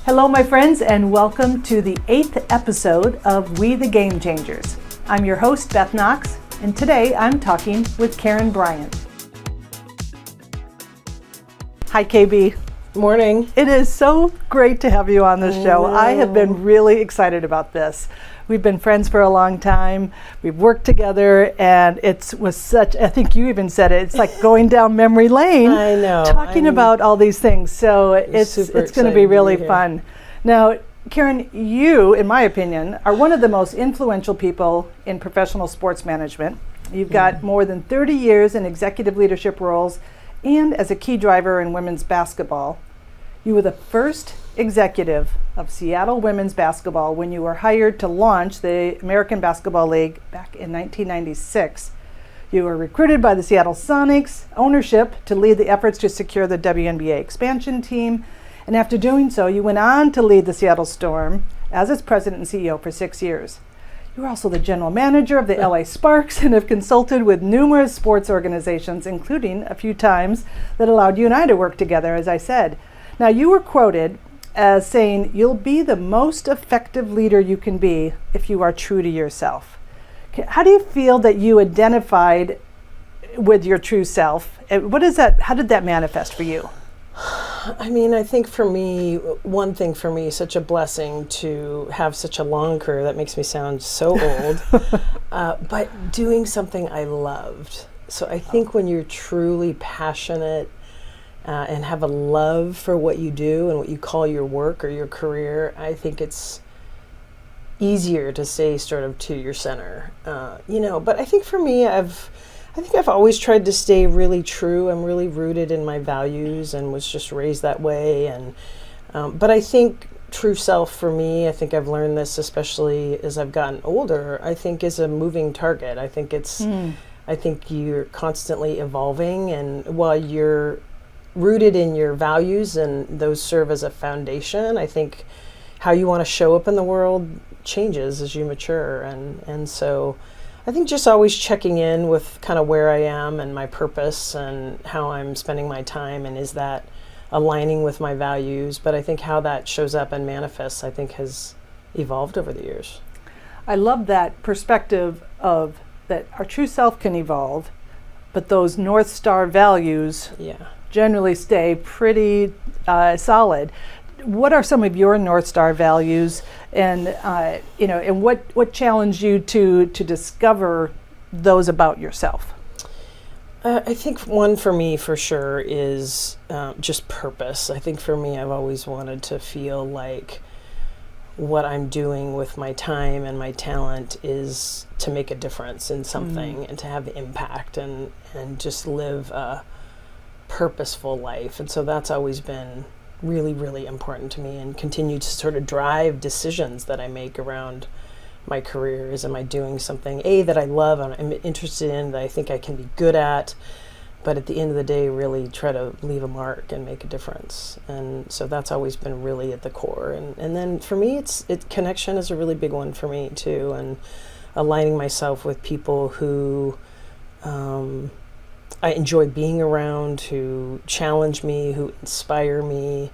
Hello, my friends, and welcome to the 8th episode of We the Game Changers. I'm your host, Beth Knox, and today I'm talking with Karen Bryant. Hi, KB. Morning. It is so great to have you on this show. I have been really excited about this. We've been friends for a long time. We've worked together, and it was such, I think you even said it, it's like going down memory lane. I know. Talking about all these things. So it's going to be really fun. Now, Karen, you, in my opinion, are one of the most influential people in professional sports management. You've got more than 30 years in executive leadership roles and as a key driver in women's basketball. You were the first executive of Seattle women's basketball when you were hired to launch the American Basketball League back in 1996. You were recruited by the Seattle Sonics ownership to lead the efforts to secure the WNBA expansion team. And after doing so, you went on to lead the Seattle Storm as its president and CEO for 6 years. You were also the general manager of the LA Sparks and have consulted with numerous sports organizations, including a few times that allowed you and I to work together, as I said. Now, you were quoted as saying, "You'll be the most effective leader you can be if you are true to yourself." How do you feel that you identified with your true self? What is that? How did that manifest for you? I mean, I think for me, one thing for me, such a blessing to have such a long career. That makes me sound so old, but doing something I loved. So I think when you're truly passionate and have a love for what you do and what you call your work or your career, I think it's easier to stay sort of to your center, but I think for me, I've always tried to stay really true. I'm really rooted in my values and was just raised that way. And but I think true self for me, I think I've learned this, especially as I've gotten older, I think is a moving target. I think I think you're constantly evolving, and while you're rooted in your values and those serve as a foundation, I think how you want to show up in the world changes as you mature. And so I think just always checking in with kind of where I am and my purpose and how I'm spending my time, and is that aligning with my values. But I think how that shows up and manifests, I think, has evolved over the years. I love that perspective of that our true self can evolve, but those North Star values generally stay pretty solid. What are some of your North Star values, and and what challenged you to discover those about yourself? I think one for me, for sure, is just purpose. I think for me, I've always wanted to feel like what I'm doing with my time and my talent is to make a difference in something and to have impact and just live a purposeful life. And so that's always been really, really important to me, and continue to sort of drive decisions that I make around my career. Is, am I doing something that I love and I'm interested in, that I think I can be good at, but at the end of the day really try to leave a mark and make a difference. And so that's always been really at the core. And then for me, connection is a really big one for me too, and aligning myself with people who I enjoy being around, who challenge me, who inspire me.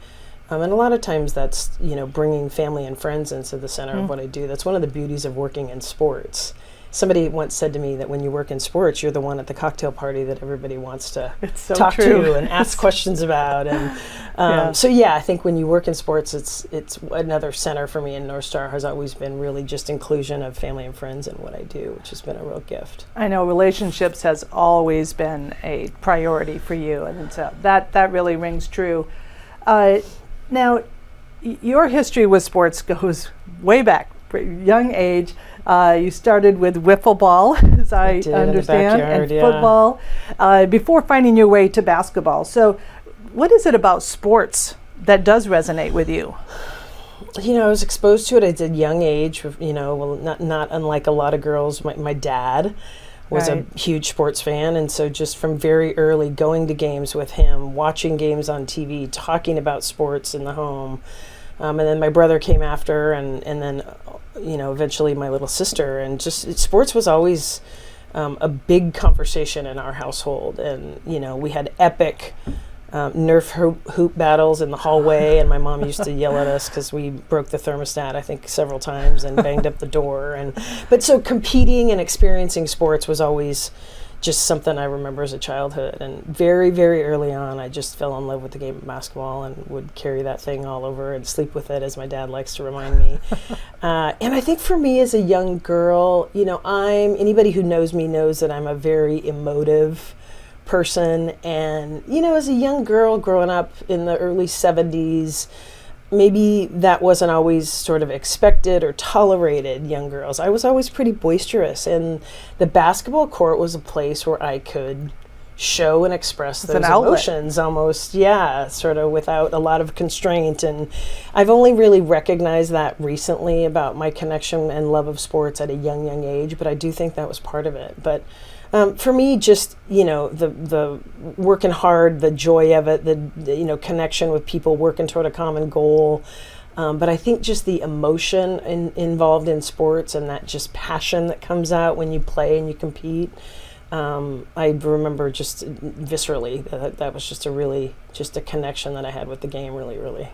And a lot of times that's, bringing family and friends into the center of what I do. That's one of the beauties of working in sports. Somebody once said to me that when you work in sports, you're the one at the cocktail party that everybody wants to talk to and ask questions about. And I think when you work in sports, it's another center for me. And North Star has always been really just inclusion of family and friends in what I do, which has been a real gift. I know relationships has always been a priority for you, and so that really rings true. Now, your history with sports goes way back, young age. You started with wiffle ball, as I understand, and football, before finding your way to basketball. So what is it about sports that does resonate with you? I was exposed to it at a young age, not unlike a lot of girls. My dad was a huge sports fan, and so just from very early, going to games with him, watching games on TV, talking about sports in the home. And then my brother came after, and then eventually my little sister, and just sports was always a big conversation in our household. And we had epic Nerf hoop battles in the hallway, and my mom used to yell at us because we broke the thermostat, I think, several times and banged up the door. But so competing and experiencing sports was always just something I remember as a childhood. And very, very early on, I just fell in love with the game of basketball and would carry that thing all over and sleep with it, as my dad likes to remind me. And I think for me as a young girl, anybody who knows me knows that I'm a very emotive person. And, as a young girl growing up in the early 70s, maybe that wasn't always sort of expected or tolerated young girls. I was always pretty boisterous, and the basketball court was a place where I could show and express those emotions almost, sort of without a lot of constraint. And I've only really recognized that recently about my connection and love of sports at a young age, but I do think that was part of it. But for me, just, the working hard, the joy of it, the connection with people working toward a common goal. But I think just the emotion involved in sports and that just passion that comes out when you play and you compete. I remember just viscerally that was just a connection that I had with the game, really, really.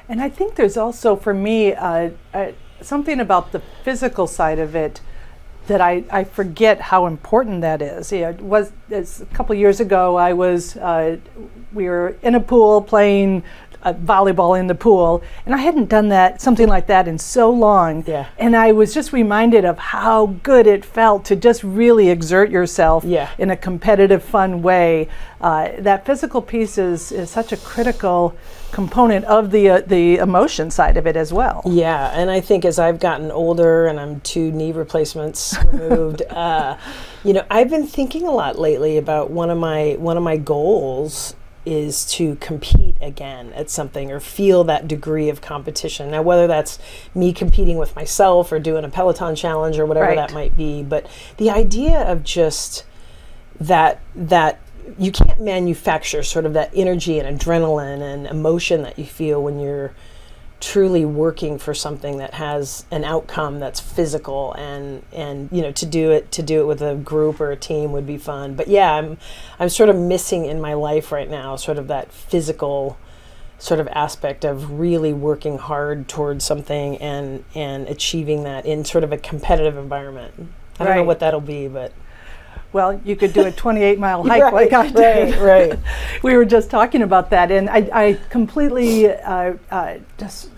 And I think there's also, for me, something about the physical side of it that I forget how important that is. It's a couple years ago, we were in a pool playing volleyball in the pool, and I hadn't done something like that in so long. Yeah. And I was just reminded of how good it felt to just really exert yourself in a competitive, fun way. That physical piece is such a critical component of the emotion side of it as well. Yeah, and I think as I've gotten older and I'm 2 knee replacements removed, I've been thinking a lot lately about one of my goals is to compete again at something or feel that degree of competition. Now, whether that's me competing with myself or doing a Peloton challenge or whatever that might be, but the idea of just that you can't manufacture sort of that energy and adrenaline and emotion that you feel when you're truly working for something that has an outcome that's physical, and to do it with a group or a team would be fun. But I'm sort of missing in my life right now sort of that physical sort of aspect of really working hard towards something and achieving that in sort of a competitive environment. I don't know what that'll be, but well, you could do a 28-mile hike like I did. Right. We were just talking about that, and I completely just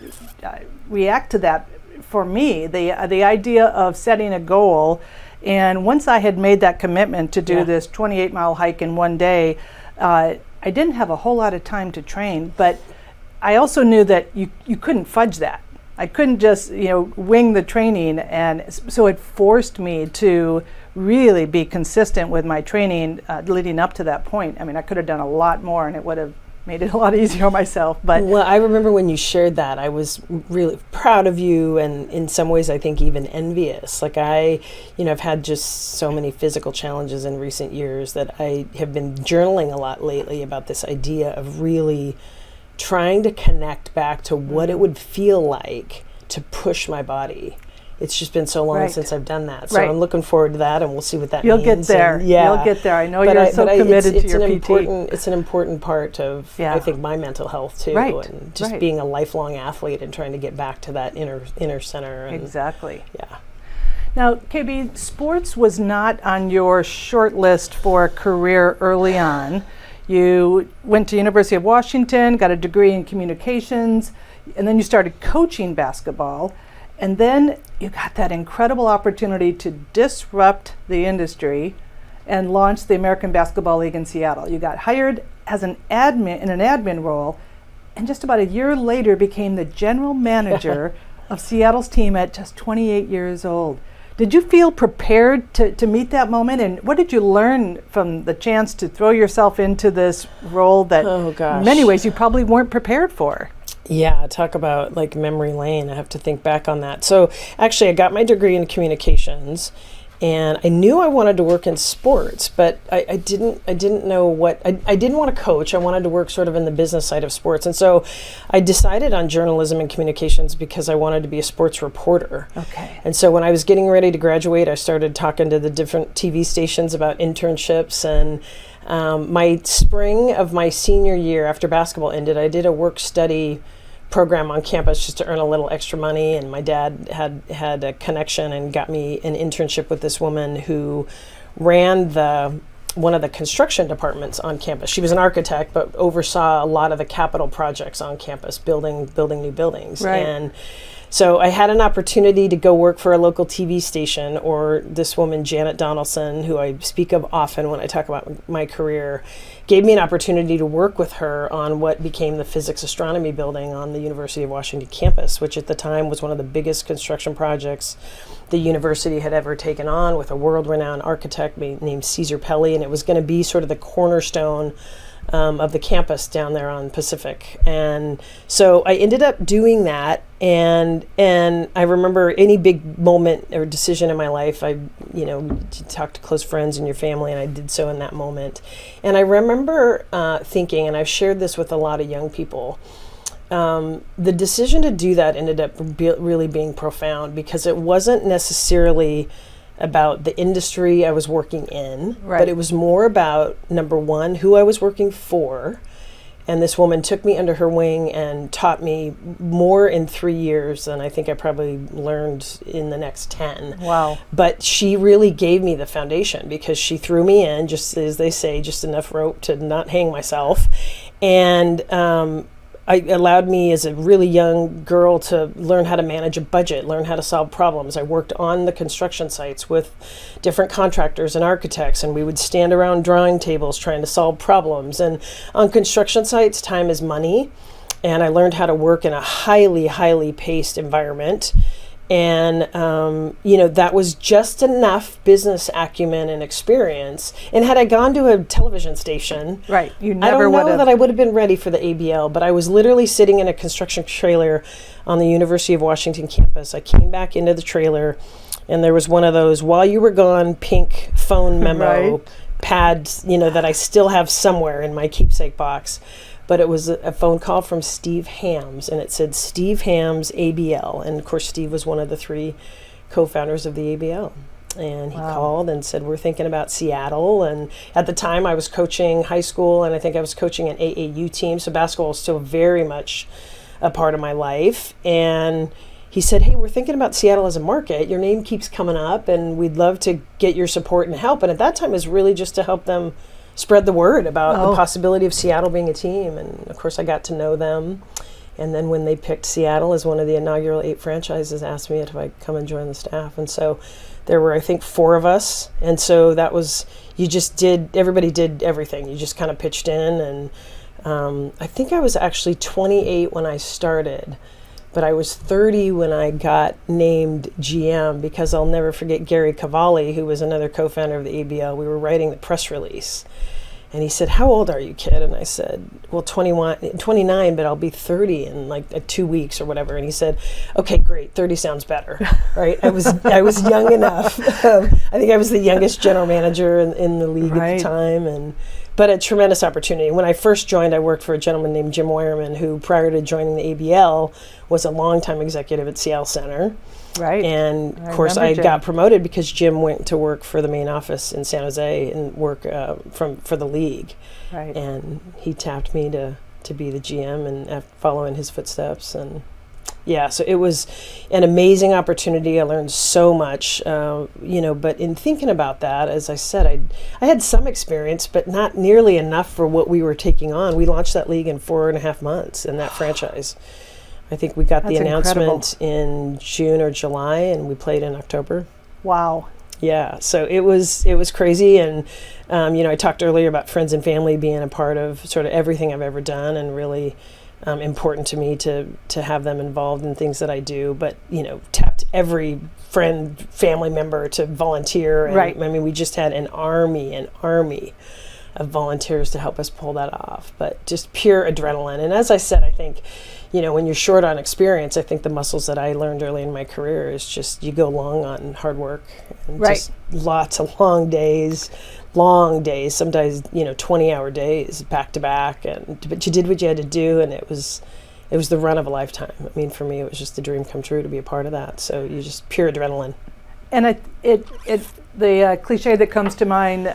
react to that. For me, the idea of setting a goal, and once I had made that commitment to do this 28-mile hike in one day, I didn't have a whole lot of time to train, but I also knew that you couldn't fudge that. I couldn't just wing the training, and so it forced me to really be consistent with my training leading up to that point. I mean, I could have done a lot more, and it would have made it a lot easier on myself. But I remember when you shared that, I was really proud of you, and in some ways I think even envious. Like I've had just so many physical challenges in recent years that I have been journaling a lot lately about this idea of really trying to connect back to what it would feel like to push my body. It's just been so long since I've done that. So I'm looking forward to that, and we'll see what that means. You'll get there. You'll get there. I know you're so committed to your PT. It's an important part of, I think, my mental health, too. And just being a lifelong athlete and trying to get back to that inner center. And exactly. Yeah. Now, KB, sports was not on your short list for a career early on. You went to University of Washington, got a degree in communications, and then you started coaching basketball. And then you got that incredible opportunity to disrupt the industry and launch the American Basketball League in Seattle. You got hired as an admin role, and just about a year later became the general manager of Seattle's team at just 28 years old. Did you feel prepared to meet that moment? And what did you learn from the chance to throw yourself into this role that in many ways you probably weren't prepared for? Yeah, talk about like memory lane. I have to think back on that. So actually I got my degree in communications, and I knew I wanted to work in sports, but I didn't know what, I didn't want to coach. I wanted to work sort of in the business side of sports. And so I decided on journalism and communications because I wanted to be a sports reporter. Okay. And so when I was getting ready to graduate, I started talking to the different TV stations about internships, and My spring of my senior year after basketball ended, I did a work-study program on campus just to earn a little extra money, and my dad had a connection and got me an internship with this woman who ran one of the construction departments on campus. She was an architect, but oversaw a lot of the capital projects on campus, building new buildings. Right. And so I had an opportunity to go work for a local TV station, or this woman, Janet Donaldson, who I speak of often when I talk about my career, gave me an opportunity to work with her on what became the physics astronomy building on the University of Washington campus, which at the time was one of the biggest construction projects the university had ever taken on, with a world-renowned architect named Caesar Pelli, and it was going to be sort of the cornerstone of the campus down there on Pacific. And so I ended up doing that, and I remember any big moment or decision in my life, I talk to close friends and your family, and I did so in that moment. And I remember thinking, and I've shared this with a lot of young people, the decision to do that ended up really being profound, because it wasn't necessarily about the industry I was working in, right. but it was more about, number one, who I was working for. And this woman took me under her wing and taught me more in 3 years than I think I probably learned in the next 10. Wow. But she really gave me the foundation, because she threw me in, just as they say, just enough rope to not hang myself. And I allowed me as a really young girl to learn how to manage a budget, learn how to solve problems. I worked on the construction sites with different contractors and architects, and we would stand around drawing tables trying to solve problems. And on construction sites, time is money. And I learned how to work in a highly, highly paced environment. And, that was just enough business acumen and experience. And had I gone to a television station, right, you I never don't would know have. that I would have been ready for the ABL, but I was literally sitting in a construction trailer on the University of Washington campus. I came back into the trailer, and there was one of those "while you were gone" pink phone memo right. pads, that I still have somewhere in my keepsake box. But it was a phone call from Steve Hams, and it said Steve Hams ABL. And of course, Steve was one of the 3 co-founders of the ABL. And he called and said, "We're thinking about Seattle." And at the time I was coaching high school, and I think I was coaching an AAU team. So basketball was still very much a part of my life. And he said, "Hey, we're thinking about Seattle as a market. Your name keeps coming up, and we'd love to get your support and help." And at that time it was really just to help them spread the word about the possibility of Seattle being a team. And of course I got to know them. And then when they picked Seattle as one of the inaugural 8 franchises, asked me if I'd come and join the staff. And so there were, I think, 4 of us. And so that was, everybody did everything. You just kind of pitched in. And I think I was actually 28 when I started, but I was 30 when I got named GM, because I'll never forget Gary Cavalli, who was another co-founder of the ABL. We were writing the press release, and he said, "How old are you, kid?" And I said, "Well, 29, but I'll be 30 in like 2 weeks or whatever." And he said, "Okay, great. 30 sounds better." Right? I was young enough. I think I was the youngest general manager in the league at the time, but a tremendous opportunity. When I first joined, I worked for a gentleman named Jim Weyerman, who prior to joining the ABL was a longtime executive at Seattle Center. Right. And of course I got promoted because Jim went to work for the main office in San Jose and work for the league. Right. And he tapped me to be the GM and follow in his footsteps. And yeah, so it was an amazing opportunity. I learned so much, but in thinking about that, as I said, I had some experience, but not nearly enough for what we were taking on. We launched that league in 4.5 months in that franchise. I think we got the announcement in June or July, and we played in October. Wow. Yeah, so it was crazy. And, I talked earlier about friends and family being a part of sort of everything I've ever done, and really important to me to have them involved in things that I do, but, tapped every friend, family member to volunteer. And, right. I mean, we just had an army of volunteers to help us pull that off, but just pure adrenaline. And as I said, I think, when you're short on experience, I think the muscles that I learned early in my career is just, you go long on hard work, and right. just lots of long days, sometimes, 20-hour days back to back. But you did what you had to do, and it was the run of a lifetime. I mean, for me, it was just a dream come true to be a part of that. So you just pure adrenaline. And the cliche that comes to mind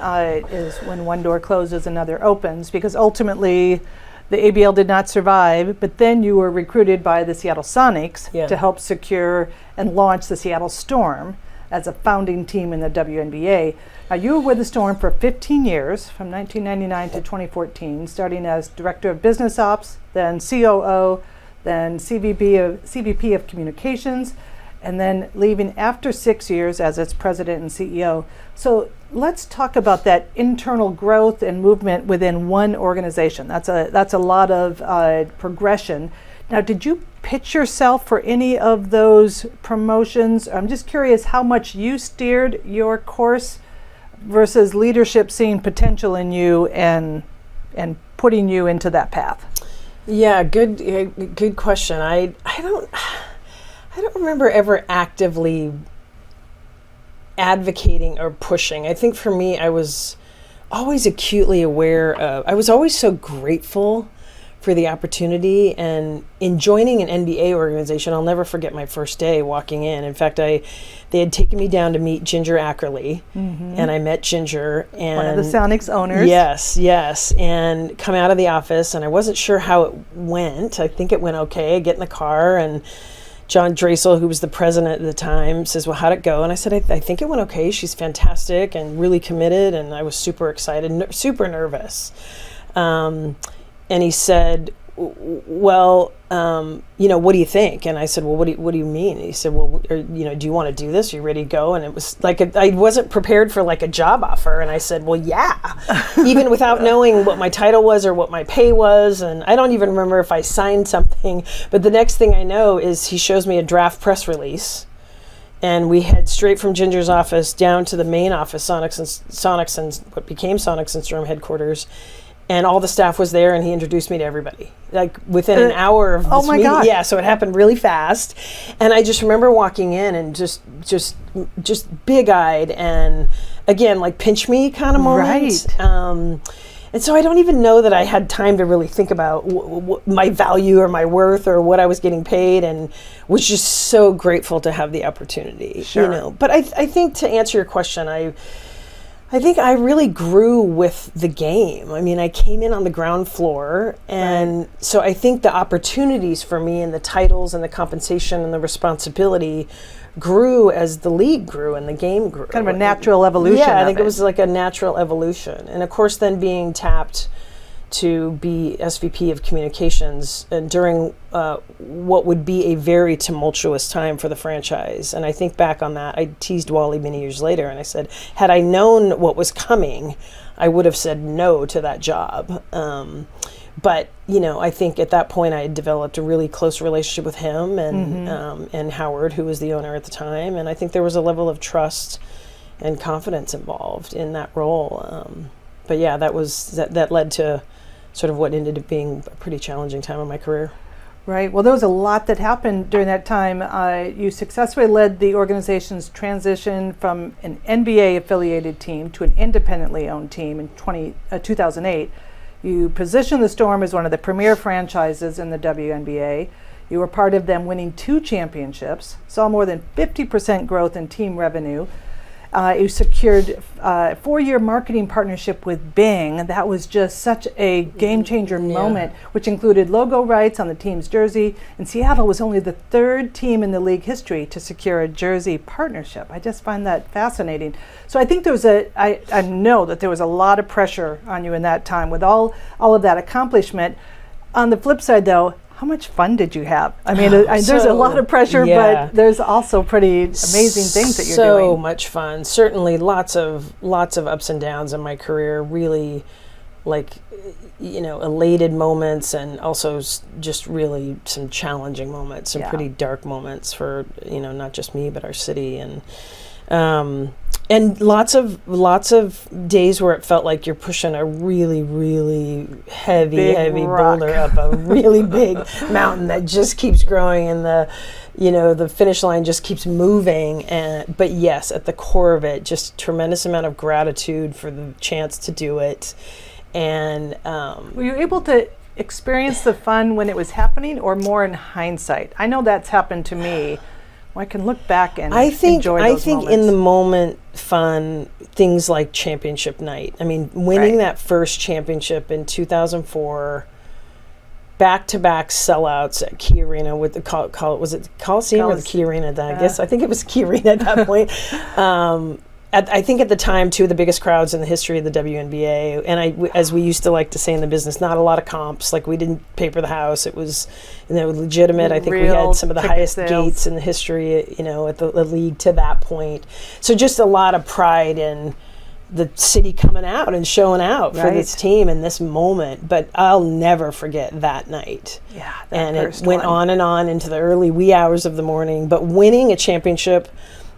is when one door closes, another opens, because ultimately the ABL did not survive, but then you were recruited by the Seattle Sonics to help secure and launch the Seattle Storm as a founding team in the WNBA. Now, you were with the Storm for 15 years, from 1999 to 2014, starting as Director of Business Ops, then COO, then CVP of Communications, and then leaving after 6 years as its President and CEO. So let's talk about that internal growth and movement within one organization. That's a lot of progression. Now, did you pitch yourself for any of those promotions? I'm just curious how much you steered your course versus leadership seeing potential in you and putting you into that path. Yeah, good question. I don't remember ever actively advocating or pushing. I think for me, I was always acutely aware of, I was always so grateful for the opportunity, and in joining an NBA organization, I'll never forget my first day walking in. In fact, they had taken me down to meet Ginger Ackerley, and I met Ginger, and one of the Sonics owners. Yes, and come out of the office, and I wasn't sure how it went. I think it went okay. I get in the car, and John Draisel, who was the president at the time, says, "Well, how'd it go?" And I said, I think it went okay. She's fantastic and really committed, and I was super excited, super nervous. And he said, "Well, what do you think?" And I said, "Well, what do you mean?" And he said, "Well, do you want to do this? Are you ready to go?" And it was like I wasn't prepared for like a job offer. And I said, "Well, yeah," even without knowing what my title was or what my pay was. And I don't even remember if I signed something. But the next thing I know is he shows me a draft press release, and we head straight from Ginger's office down to the main office, Sonics and what became Sonics and Storm headquarters. And all the staff was there, and he introduced me to everybody, like within an hour of this meeting. God. Yeah, so it happened really fast. And I just remember walking in and just big-eyed, and again, like pinch me kind of moment. Right. And so I don't even know that I had time to really think about my value or my worth or what I was getting paid, and was just so grateful to have the opportunity. Sure. But I think to answer your question, I think I really grew with the game. I mean, I came in on the ground floor, and so I think the opportunities for me and the titles and the compensation and the responsibility grew as the league grew and the game grew. Kind of a natural evolution. Yeah, I think it was like a natural evolution. And of course, then being tapped to be SVP of Communications during what would be a very tumultuous time for the franchise. And I think back on that, I teased Wally many years later, and I said, had I known what was coming, I would have said no to that job. But I think at that point I had developed a really close relationship with him and Howard, who was the owner at the time. And I think there was a level of trust and confidence involved in that role. But yeah, that led to sort of what ended up being a pretty challenging time in my career. Right. Well, there was a lot that happened during that time. You successfully led the organization's transition from an NBA-affiliated team to an independently owned team in 2008. You positioned the Storm as one of the premier franchises in the WNBA. You were part of them winning 2 championships, saw more than 50% growth in team revenue. You secured a 4-year marketing partnership with Bing. That was just such a game-changer moment, which included logo rights on the team's jersey. And Seattle was only the 3rd team in the league history to secure a jersey partnership. I just find that fascinating. So I think I know that there was a lot of pressure on you in that time with all of that accomplishment. On the flip side, though, how much fun did you have? I mean, there's a lot of pressure, but there's also pretty amazing things that you're doing. So much fun. Certainly lots of ups and downs in my career, really elated moments, and also just really some challenging moments, some pretty dark moments for, not just me, but our city. And lots of days where it felt like you're pushing a really, really heavy boulder up a really big mountain that just keeps growing, and the finish line just keeps moving. But yes, at the core of it, just tremendous amount of gratitude for the chance to do it. And were you able to experience the fun when it was happening, or more in hindsight? I know that's happened to me I can look back and I think enjoy those moments. in the moment fun things like championship night. I mean, winning that first championship in 2004, back-to-back sellouts at Key Arena with the was it Coliseum or the Key Arena? I think it was Key Arena at that point. I think at the time, two of the biggest crowds in the history of the WNBA. And as we used to like to say in the business, not a lot of comps. Like, we didn't paper the house. It was, legitimate. I think we had some of the highest gates in the history, at the league to that point. So just a lot of pride in the city coming out and showing out for this team in this moment. But I'll never forget that night. Yeah, and it went on and on into the early wee hours of the morning. But winning a championship,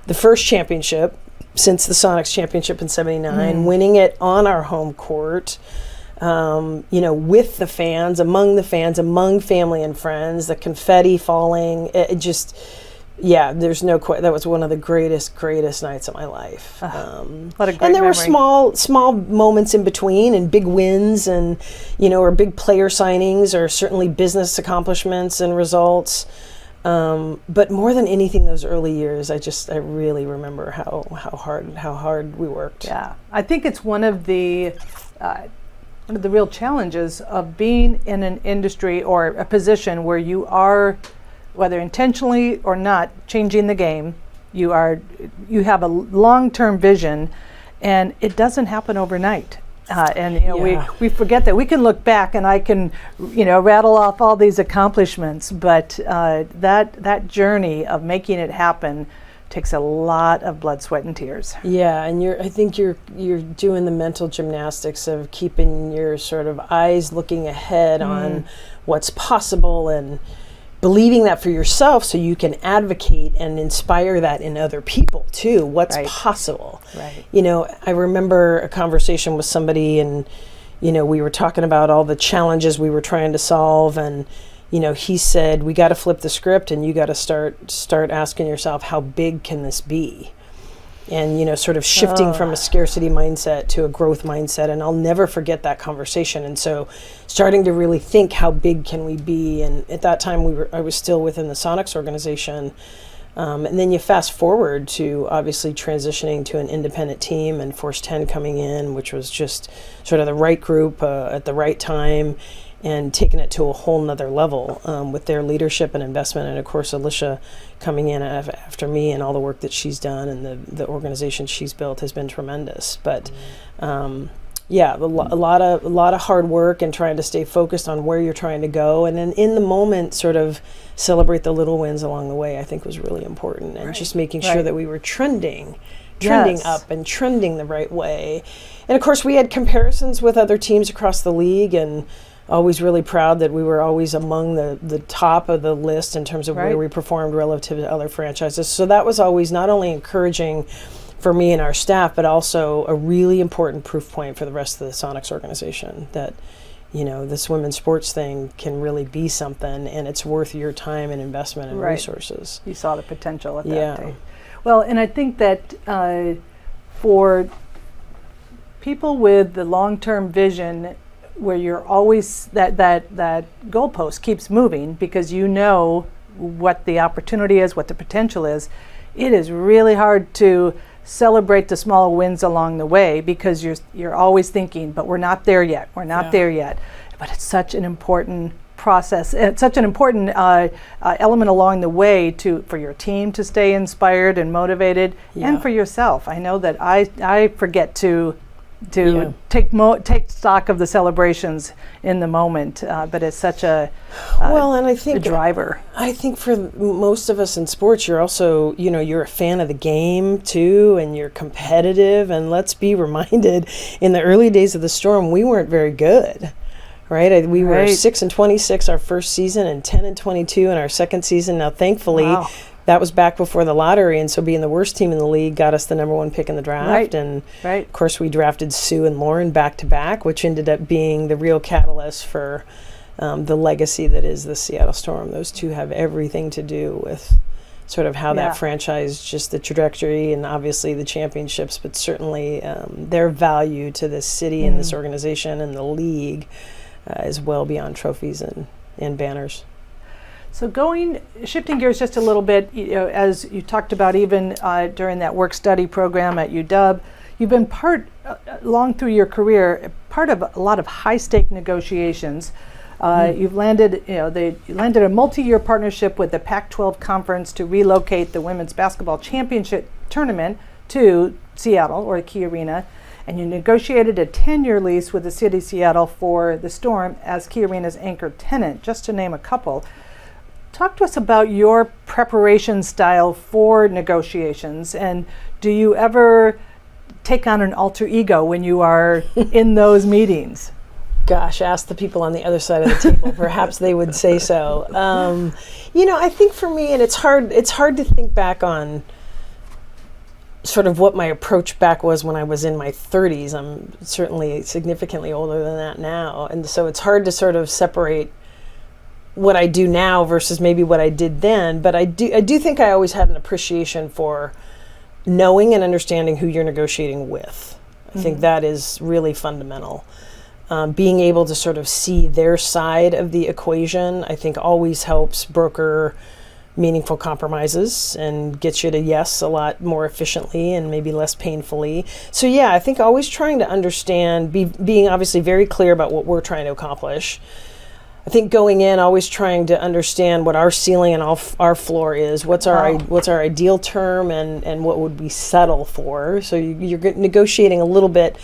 the first championship since the Sonics championship in '79, winning it on our home court, with the fans, among family and friends, the confetti falling, there's no question. That was one of the greatest nights of my life. What a great and there memory. were small moments in between, and big wins, and or big player signings, or certainly business accomplishments and results. But more than anything, those early years, I really remember how hard we worked. Yeah, I think it's one of the real challenges of being in an industry or a position where you are, whether intentionally or not, changing the game. You have a long-term vision, and it doesn't happen overnight. We forget that. We can look back, and I can, rattle off all these accomplishments, but that journey of making it happen takes a lot of blood, sweat, and tears. Yeah, and I think you're doing the mental gymnastics of keeping your sort of eyes looking ahead on what's possible, and believing that for yourself, so you can advocate and inspire that in other people too. What's possible? Right. I remember a conversation with somebody, and we were talking about all the challenges we were trying to solve, and he said, we got to flip the script, and you got to start asking yourself, how big can this be? And sort of shifting from a scarcity mindset to a growth mindset. And I'll never forget that conversation. And so starting to really think, how big can we be? And at that time I was still within the Sonics organization. And then you fast forward to obviously transitioning to an independent team, and Force 10 coming in, which was just sort of the right group at the right time, and taking it to a whole nother level with their leadership and investment. And of course, Alicia coming in after me, and all the work that she's done, and the organization she's built has been tremendous. But a lot of hard work, and trying to stay focused on where you're trying to go, and then in the moment sort of celebrate the little wins along the way, I think was really important. And just making sure that we were trending up and trending the right way. And of course, we had comparisons with other teams across the league, and always really proud that we were always among the top of the list in terms of where we performed relative to other franchises. So that was always not only encouraging for me and our staff, but also a really important proof point for the rest of the Sonics organization that, this women's sports thing can really be something, and it's worth your time and investment and resources. You saw the potential at that day. Well, and I think that for people with the long-term vision, where you're always that goalpost keeps moving, because what the opportunity is, what the potential is, it is really hard to celebrate the small wins along the way, because you're always thinking, but we're not there yet. But it's such an important process. It's such an important element along the way for your team to stay inspired and motivated, and for yourself. I know that I forget to take stock of the celebrations in the moment, but it's such and I think a driver. I think for most of us in sports, you're also you're a fan of the game too, and you're competitive. And let's be reminded, in the early days of the Storm, we weren't very good, right? We were 6-26 our first season, and 10-22 in our second season. Now, thankfully. Wow. That was back before the lottery, and so being the worst team in the league got us the number one pick in the draft. And of course, we drafted Sue and Lauren back to back, which ended up being the real catalyst for the legacy that is the Seattle Storm. Those two have everything to do with sort of how that franchise, just the trajectory, and obviously the championships, but certainly their value to this city and this organization and the league is well beyond trophies and banners. So shifting gears just a little bit, as you talked about even during that work study program at UW, you've been long through your career, part of a lot of high-stake negotiations. You've landed, you landed a multi-year partnership with the Pac-12 Conference to relocate the Women's Basketball Championship Tournament to Seattle, or Key Arena, and you negotiated a 10-year lease with the City of Seattle for the Storm as Key Arena's anchor tenant, just to name a couple. Talk to us about your preparation style for negotiations, and do you ever take on an alter ego when you are in those meetings? Gosh, ask the people on the other side of the table. Perhaps they would say so. I think for me, and it's hard to think back on sort of what my approach back was when I was in my 30s. I'm certainly significantly older than that now, and so it's hard to sort of separate what I do now versus maybe what I did then. But I do think I always had an appreciation for knowing and understanding who you're negotiating with. I think that is really fundamental. Being able to sort of see their side of the equation, I think always helps broker meaningful compromises and gets you to yes a lot more efficiently and maybe less painfully. So yeah, I think always trying to understand, being obviously very clear about what we're trying to accomplish. I think going in, always trying to understand what our ceiling and our floor is, what's our ideal term, and what would we settle for. So you're negotiating a little bit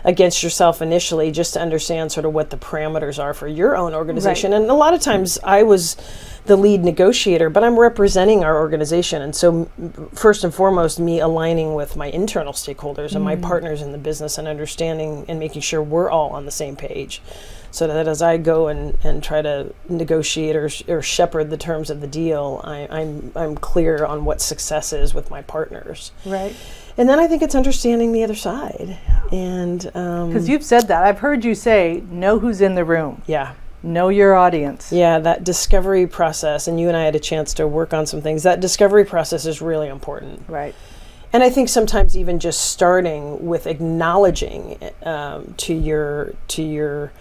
against yourself initially, just to understand sort of what the parameters are for your own organization. Right. And a lot of times I was the lead negotiator, but I'm representing our organization. And so first and foremost, me aligning with my internal stakeholders and my partners in the business, and understanding and making sure we're all on the same page, so that as I go and try to negotiate or shepherd the terms of the deal, I'm clear on what success is with my partners. Right. And then I think it's understanding the other side. And because you've said that, I've heard you say, know who's in the room. Yeah. Know your audience. Yeah, that discovery process, and you and I had a chance to work on some things. That discovery process is really important. Right. And I think sometimes even just starting with acknowledging to your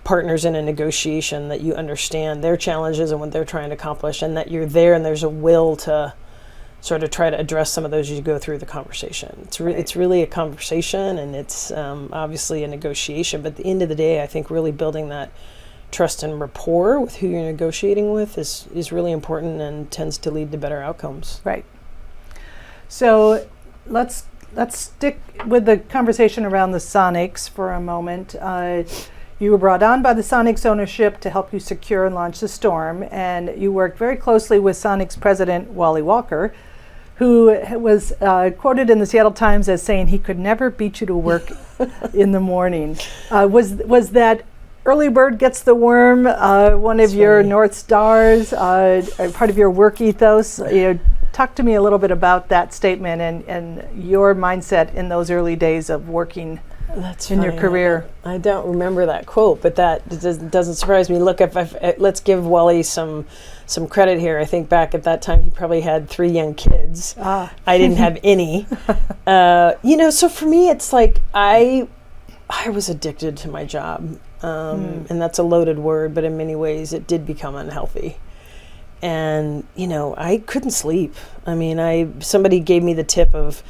partners in a negotiation that you understand their challenges and what they're trying to accomplish, and that you're there and there's a will to sort of try to address some of those as you go through the conversation. It's really a conversation, and it's obviously a negotiation, but at the end of the day, I think really building that trust and rapport with who you're negotiating with is really important and tends to lead to better outcomes. Right. So let's stick with the conversation around the Sonics for a moment. You were brought on by the Sonics ownership to help you secure and launch the Storm, and you worked very closely with Sonics president Wally Walker, who was quoted in the Seattle Times as saying he could never beat you to work in the morning. Was that early bird gets the worm one of your North Stars, part of your work ethos? Talk to me a little bit about that statement and your mindset in those early days of working in your career. I don't remember that quote, but that doesn't surprise me. Look, let's give Wally some credit here. I think back at that time he probably had 3 young kids. I didn't have any. So for me it's like I was addicted to my job, and that's a loaded word, but in many ways it did become unhealthy. And I couldn't sleep. I mean, somebody gave me the tip of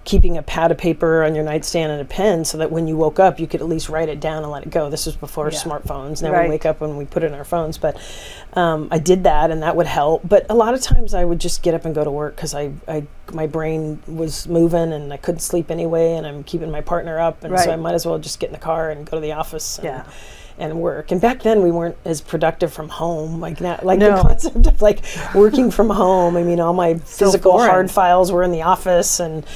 keeping a pad of paper on your nightstand and a pen, so that when you woke up you could at least write it down and let it go. This was before smartphones. Now we wake up and we put it in our phones, but I did that, and that would help. But a lot of times I would just get up and go to work because my brain was moving and I couldn't sleep anyway, and I'm keeping my partner up, and so I might as well just get in the car and go to the office and work. And back then we weren't as productive from home like now, the concept of like working from home. I mean, all my physical hard files were in the office, and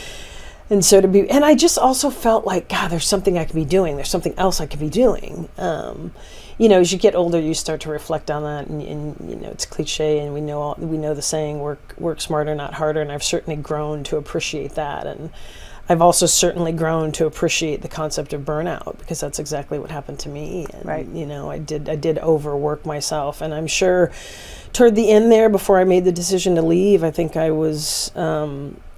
so and I just also felt like, God, there's something I could be doing. There's something else I could be doing. As you get older, you start to reflect on that, and it's cliche, and we know the saying, work smarter, not harder. And I've certainly grown to appreciate that, and I've also certainly grown to appreciate the concept of burnout, because that's exactly what happened to me. And, I did overwork myself, and I'm sure toward the end there, before I made the decision to leave, I think I was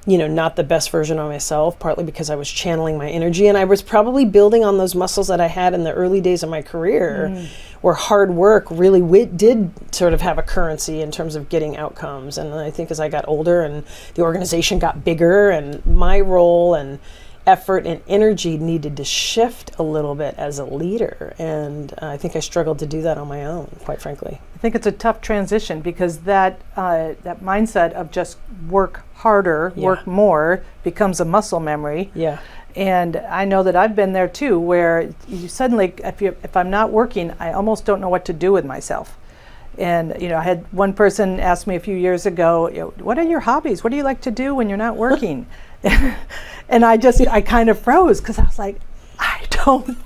not the best version of myself, partly because I was channeling my energy, and I was probably building on those muscles that I had in the early days of my career, where hard work really did sort of have a currency in terms of getting outcomes. And I think as I got older and the organization got bigger, and my role and effort and energy needed to shift a little bit as a leader. And I think I struggled to do that on my own, quite frankly. I think it's a tough transition, because that mindset of just work harder, work more, becomes a muscle memory. Yeah. And I know that I've been there too, where you suddenly, if I'm not working, I almost don't know what to do with myself. And I had one person ask me a few years ago, what are your hobbies? What do you like to do when you're not working? And I kind of froze, because I was like, I don't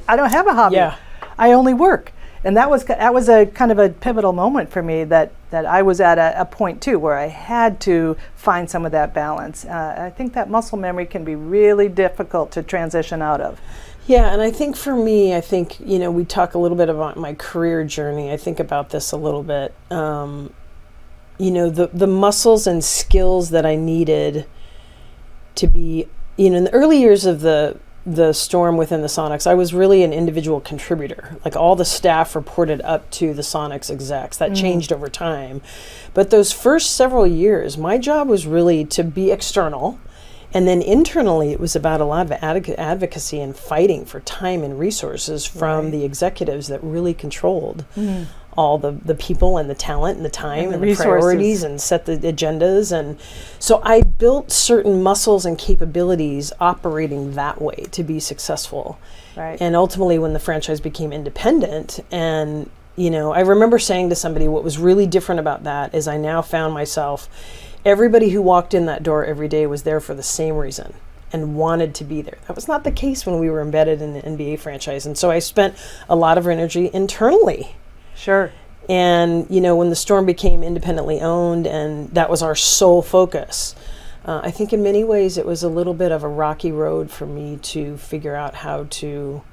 have a hobby. Yeah. I only work. And that was a kind of a pivotal moment for me, that I was at a point too where I had to find some of that balance. I think that muscle memory can be really difficult to transition out of. Yeah, and I think for me, we talk a little bit about my career journey. I think about this a little bit. The muscles and skills that I needed to be, in the early years of the Storm within the Sonics, I was really an individual contributor. Like, all the staff reported up to the Sonics execs. That changed over time. But those first several years, my job was really to be external. And then internally, it was about a lot of advocacy and fighting for time and resources from the executives that really controlled all the people and the talent and the time and the priorities and set the agendas. And so I built certain muscles and capabilities operating that way to be successful. Right. And ultimately, when the franchise became independent, and I remember saying to somebody, what was really different about that is I now found myself, everybody who walked in that door every day was there for the same reason and wanted to be there. That was not the case when we were embedded in the NBA franchise. And so I spent a lot of energy internally. Sure. And, when the Storm became independently owned and that was our sole focus, I think in many ways it was a little bit of a rocky road for me to figure out how to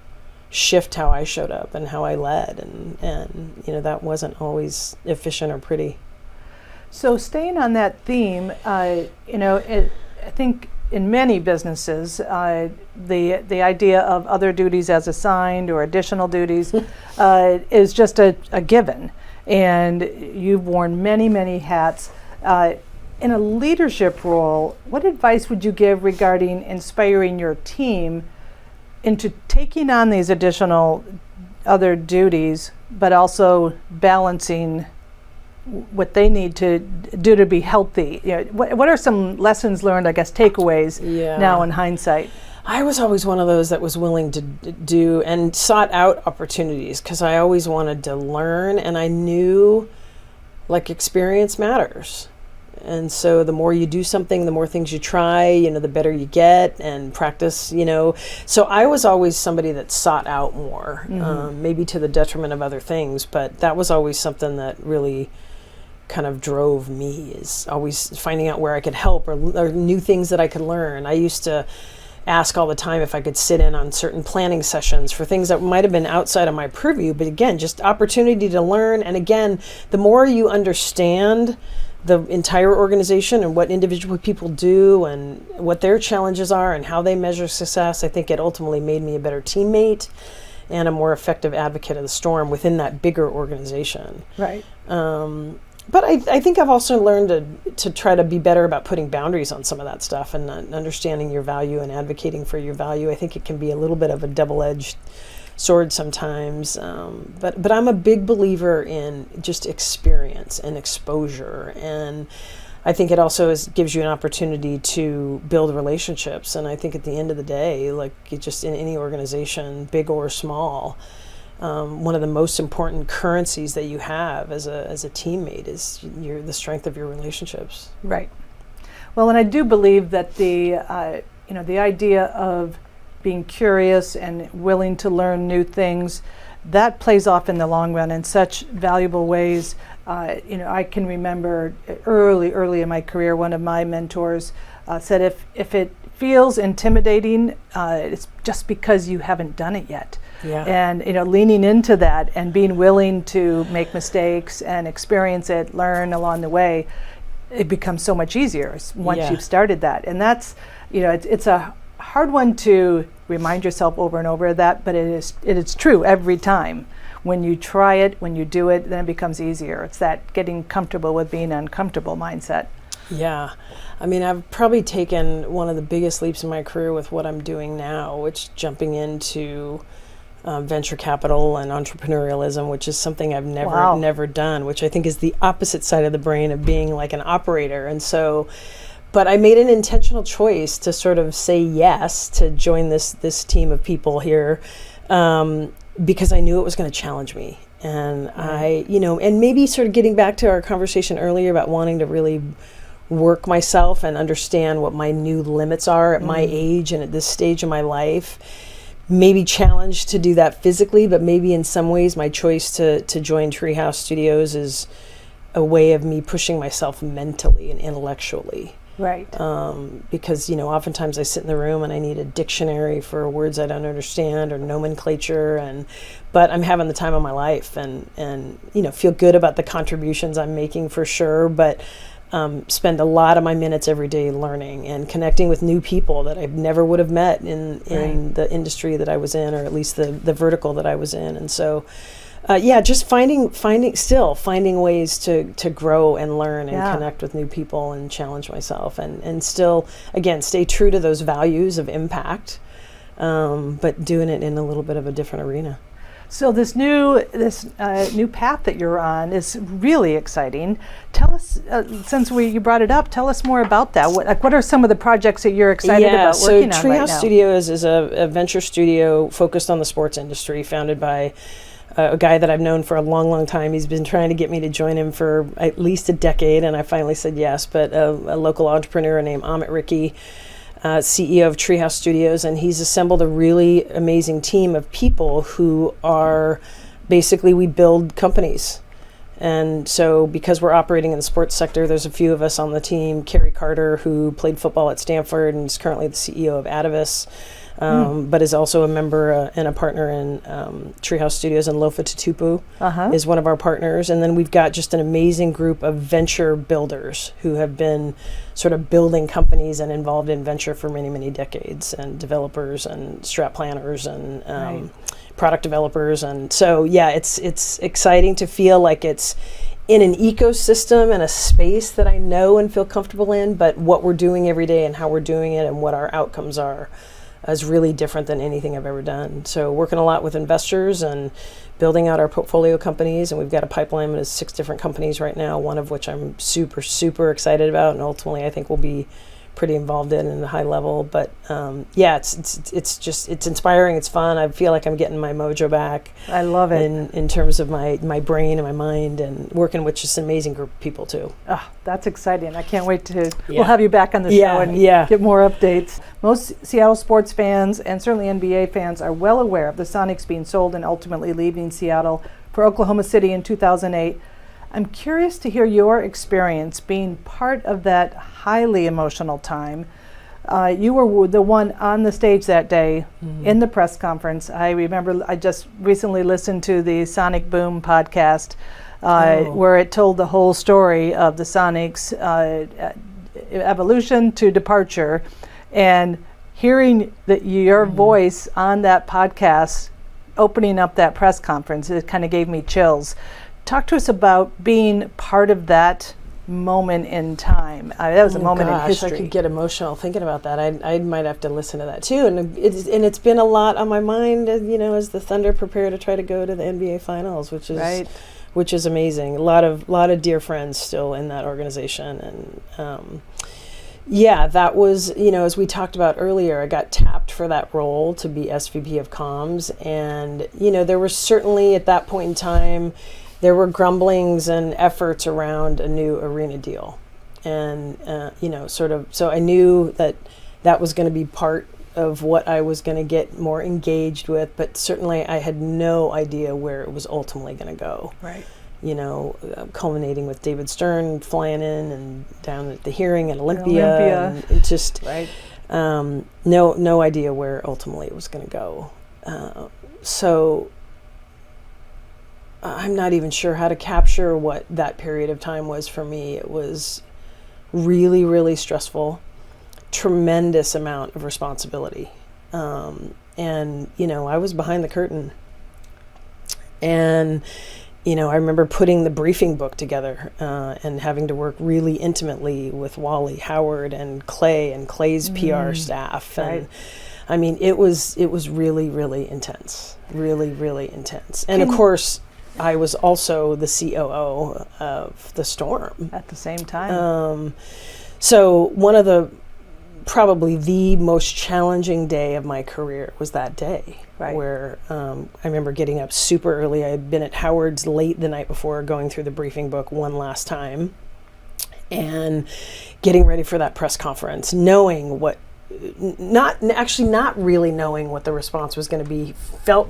shift how I showed up and how I led. And that wasn't always efficient or pretty. So staying on that theme, I think in many businesses, the idea of other duties as assigned or additional duties is just a given. And you've worn many, many hats. In a leadership role, what advice would you give regarding inspiring your team into taking on these additional other duties, but also balancing what they need to do to be healthy? What are some lessons learned, I guess, takeaways now in hindsight? I was always one of those that was willing to do and sought out opportunities, because I always wanted to learn, and I knew experience matters. And so the more you do something, the more things you try, the better you get, and practice, So I was always somebody that sought out more, maybe to the detriment of other things, but that was always something that really kind of drove me, is always finding out where I could help or new things that I could learn. I used to ask all the time if I could sit in on certain planning sessions for things that might have been outside of my purview, but again, just opportunity to learn. And again, the more you understand the entire organization and what individual people do and what their challenges are and how they measure success, I think it ultimately made me a better teammate and a more effective advocate of the Storm within that bigger organization. Right. But I think I've also learned to try to be better about putting boundaries on some of that stuff and understanding your value and advocating for your value. I think it can be a little bit of a double-edged sword sometimes. But I'm a big believer in just experience and exposure. And I think it also gives you an opportunity to build relationships. And I think at the end of the day, just in any organization, big or small, one of the most important currencies that you have as a teammate is the strength of your relationships. Right. Well, and I do believe that the idea of being curious and willing to learn new things, that plays off in the long run in such valuable ways. I can remember early in my career, one of my mentors said, if it feels intimidating, it's just because you haven't done it yet. Yeah. And leaning into that and being willing to make mistakes and experience it, learn along the way, it becomes so much easier once you've started that. And that's, it's a hard one to remind yourself over and over of that, but it is true every time. When you try it, when you do it, then it becomes easier. It's that getting comfortable with being uncomfortable mindset. Yeah. I mean, I've probably taken one of the biggest leaps in my career with what I'm doing now, which jumping into venture capital and entrepreneurialism, which is something I've never done, which I think is the opposite side of the brain of being like an operator. And so, but I made an intentional choice to sort of say yes to join this team of people here, because I knew it was going to challenge me. And and maybe sort of getting back to our conversation earlier about wanting to really work myself and understand what my new limits are at my age and at this stage of my life. Maybe challenged to do that physically, but maybe in some ways my choice to join Treehouse Studios is a way of me pushing myself mentally and intellectually. Right. Because, oftentimes I sit in the room and I need a dictionary for words I don't understand or nomenclature, but I'm having the time of my life and feel good about the contributions I'm making for sure, but spend a lot of my minutes every day learning and connecting with new people that I never would have met in the industry that I was in, or at least the vertical that I was in. And so, just finding ways to grow and learn and connect with new people and challenge myself and still, again, stay true to those values of impact, but doing it in a little bit of a different arena. So this new path that you're on is really exciting. Tell us, since you brought it up, tell us more about that. What are some of the projects that you're excited about working on right now? Treehouse Studios is a venture studio focused on the sports industry, founded by a guy that I've known for a long, long time. He's been trying to get me to join him for at least a decade, and I finally said yes. But a local entrepreneur named Amit Ricky, CEO of Treehouse Studios, and he's assembled a really amazing team of people who are basically, we build companies. And so because we're operating in the sports sector, there's a few of us on the team. Kerry Carter, who played football at Stanford and is currently the CEO of Atavis, but is also a member and a partner in Treehouse Studios, and Lofa Tutupu is one of our partners. And then we've got just an amazing group of venture builders who have been sort of building companies and involved in venture for many, many decades, and developers and strat planners and product developers. And so, it's exciting to feel like it's in an ecosystem and a space that I know and feel comfortable in, but what we're doing every day and how we're doing it and what our outcomes are is really different than anything I've ever done. So working a lot with investors and building out our portfolio companies, and we've got a pipeline of 6 different companies right now, one of which I'm super, super excited about, and ultimately I think we'll be pretty involved in the high level. But it's inspiring, it's fun. I feel like I'm getting my mojo back. I love it. In terms of my brain and my mind, and working with just an amazing group of people too. Oh, that's exciting. I can't wait to, we'll have you back on the show and get more updates. Most Seattle sports fans, and certainly NBA fans, are well aware of the Sonics being sold and ultimately leaving Seattle for Oklahoma City in 2008. I'm curious to hear your experience being part of that highly emotional time. You were the one on the stage that day in the press conference. I remember I just recently listened to the Sonic Boom podcast where it told the whole story of the Sonics evolution to departure, and hearing your voice on that podcast opening up that press conference, it kind of gave me chills. Talk to us about being part of that moment in time. That was a moment in history. I could get emotional thinking about that. I might have to listen to that too. And it's been a lot on my mind, as the Thunder prepare to try to go to the NBA Finals, which is amazing. A lot of dear friends still in that organization, and that was, as we talked about earlier, I got tapped for that role to be SVP of Comms, and there was certainly at that point in time, there were grumblings and efforts around a new arena deal. And, so I knew that was going to be part of what I was going to get more engaged with, but certainly I had no idea where it was ultimately going to go. Right. Culminating with David Stern flying in and down at the hearing at Olympia. And it just, no idea where ultimately it was going to go. So I'm not even sure how to capture what that period of time was for me. It was really, really stressful, tremendous amount of responsibility. And, you know, I was behind the curtain. And, you know, I remember putting the briefing book together and having to work really intimately with Wally, Howard, and Clay's PR staff. Right. And I mean, it was really, really intense, really, really intense. And of course, I was also the COO of the Storm at the same time. So one of probably the most challenging day of my career was that day, right, where I remember getting up super early. I had been at Howard's late the night before, going through the briefing book one last time, and getting ready for that press conference, knowing what, not really knowing what the response was going to be,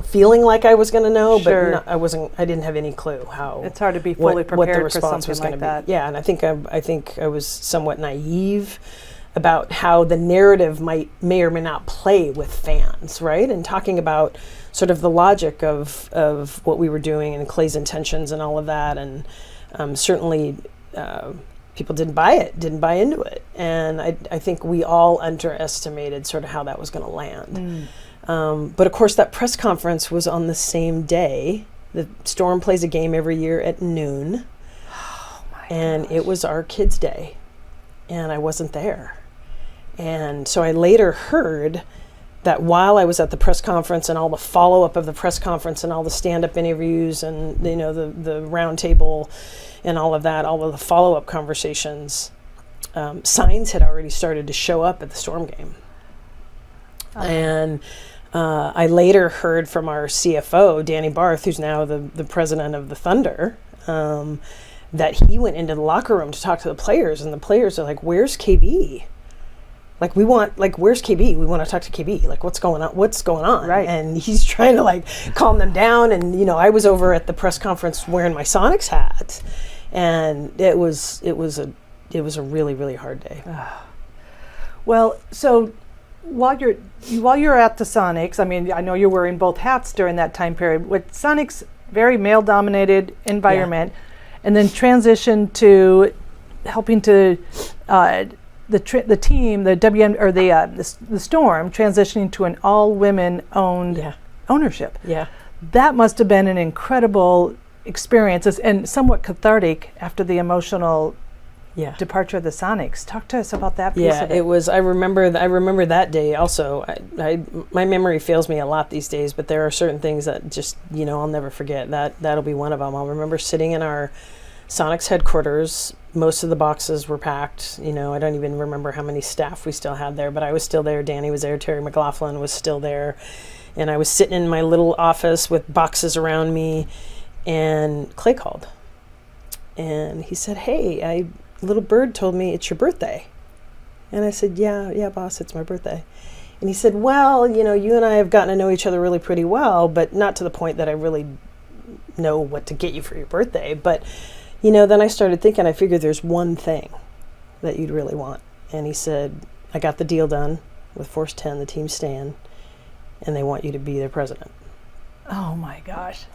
feeling like I was going to know, sure, but I didn't have any clue how. It's hard to be fully prepared what the response for was something going like to that. be. Yeah, and I think I was somewhat naive about how the narrative may or may not play with fans, right? And talking about sort of the logic of what we were doing and Clay's intentions and all of that. And certainly people didn't buy into it. And I think we all underestimated sort of how that was going to land. But of course, that press conference was on the same day. The Storm plays a game every year at noon. Oh my and gosh. It was our kids' day. And I wasn't there. And so I later heard that while I was at the press conference and all the follow-up of the press conference and all the stand-up interviews and, you know, the round table and all of that, all of the follow-up conversations, signs had already started to show up at the Storm game. And I later heard from our CFO, Danny Barth, who's now the president of the Thunder, that he went into the locker room to talk to the players, and the players are like, "Where's KB? Where's KB? We want to talk to KB. Like, what's going on?" Right. And he's trying to like calm them down. And, you know, I was over at the press conference wearing my Sonics hat, and it was a really, really hard day. Well, so while you're at the Sonics, I mean, I know you're wearing both hats during that time period. With Sonics, very male-dominated environment, and then transition to helping to the team, the the Storm, transitioning to an all-women owned ownership. Yeah, that must have been an incredible experience and somewhat cathartic after the emotional departure of the Sonics. Talk to us about that piece of it. It was. I remember that day also. My memory fails me a lot these days, but there are certain things that just, you know, I'll never forget. That'll be one of them. I'll remember sitting in our Sonics headquarters. Most of the boxes were packed. You know, I don't even remember how many staff we still had there, but I was still there. Danny was there. Terry McLaughlin was still there. And I was sitting in my little office with boxes around me, and Clay called. And he said, "Hey, little bird told me it's your birthday." And I said, yeah, boss, it's my birthday. And he said, "Well, you know, you and I have gotten to know each other really pretty well, but not to the point that I really know what to get you for your birthday. But, you know," then I started thinking, I figured there's one thing that you'd really want. And he said, "I got the deal done with Force 10, the team's staying, and they want you to be their president." Oh my gosh.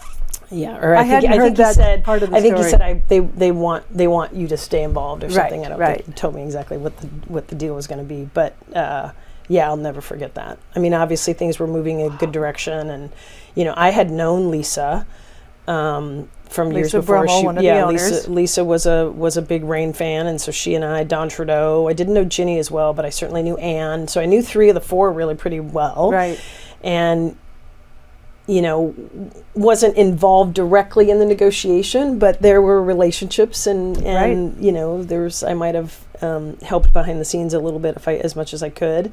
Yeah, or I think he said part of the story. He said they want you to stay involved or something. Right, I don't think he told me exactly what the deal was going to be, but I'll never forget that. I mean, obviously things were moving in a good direction, and, you know, I had known Lisa from years before. Brummel, one of the owners. Lisa was a big Reign fan, and so she and I, Don Trudeau. I didn't know Ginny as well, but I certainly knew Anne. So I knew 3 of the 4 really pretty well. Right. And, you know, wasn't involved directly in the negotiation, but there were relationships, and you know, I might have helped behind the scenes a little bit as much as I could,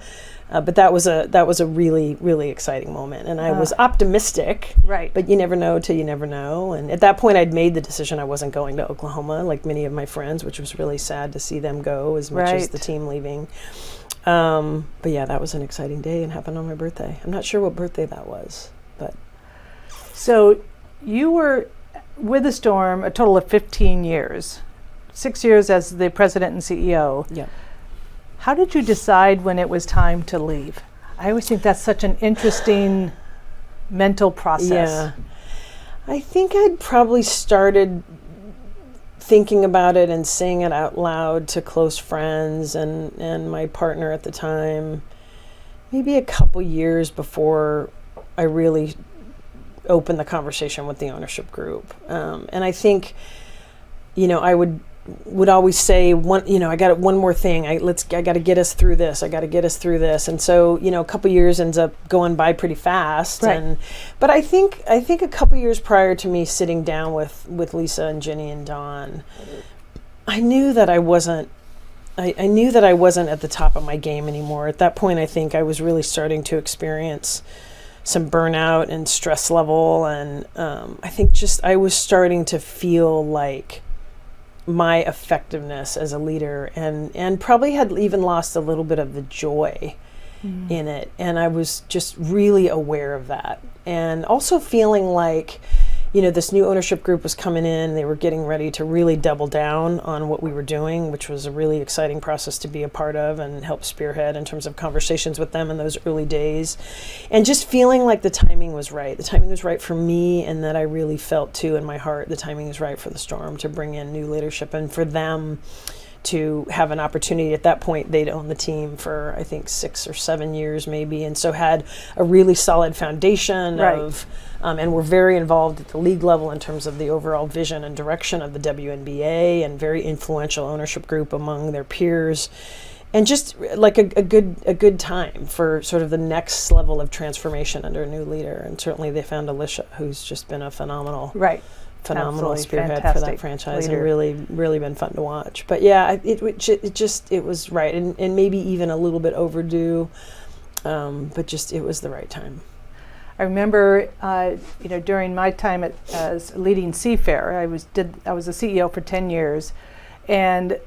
but that was a really, really exciting moment, and I was optimistic. Right. But you never know till you never know, and at that point, I'd made the decision I wasn't going to Oklahoma, like many of my friends, which was really sad to see them go as much as the team leaving. But yeah, that was an exciting day, and happened on my birthday. I'm not sure what birthday that was, but. So you were with the Storm a total of 15 years, 6 years as the president and CEO. Yeah. How did you decide when it was time to leave? I always think that's such an interesting mental process. Yeah. I think I'd probably started thinking about it and saying it out loud to close friends and my partner at the time, maybe a couple years before I really opened the conversation with the ownership group. And I think, I would always say, I got one more thing. I got to get us through this. I got to get us through this. And so, a couple years ends up going by pretty fast. Right. But I think a couple years prior to me sitting down with Lisa and Jenny and Dawn, I knew that I wasn't at the top of my game anymore. At that point, I think I was really starting to experience some burnout and stress level. And I think I was starting to feel like my effectiveness as a leader and probably had even lost a little bit of the joy in it. And I was just really aware of that. And also feeling like, this new ownership group was coming in. They were getting ready to really double down on what we were doing, which was a really exciting process to be a part of and help spearhead in terms of conversations with them in those early days. And just feeling like the timing was right. The timing was right for me, and that I really felt too in my heart the timing was right for the Storm to bring in new leadership and for them to have an opportunity. At that point, they'd owned the team for, I think, 6 or 7 years maybe, and so had a really solid foundation of, and were very involved at the league level in terms of the overall vision and direction of the WNBA, and very influential ownership group among their peers, and just like a good time for sort of the next level of transformation under a new leader. And certainly they found Alicia, who's just been a phenomenal Absolutely spearhead for that franchise leader. And really been fun to watch. But yeah, it was right, and maybe even a little bit overdue, but just it was the right time. I remember, during my time as leading Seafair, I was a CEO for 10 years, and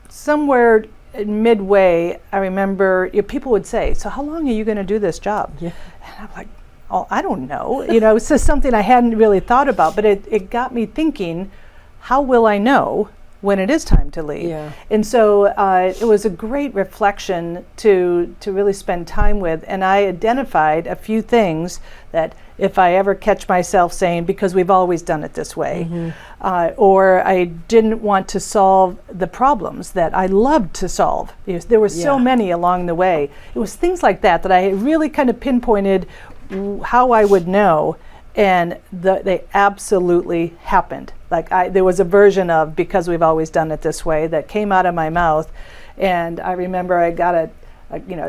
somewhere midway, I remember people would say, "So how long are you going to do this job?" Yeah. And I'm like, "Oh, I don't know." It's just something I hadn't really thought about, but it got me thinking, how will I know when it is time to leave? Yeah. And so it was a great reflection to really spend time with, and I identified a few things that if I ever catch myself saying, because we've always done it this way, or I didn't want to solve the problems that I loved to solve. There were so many along the way. It was things like that I really kind of pinpointed how I would know, and they absolutely happened. There was a version of "because we've always done it this way" that came out of my mouth, and I remember I got a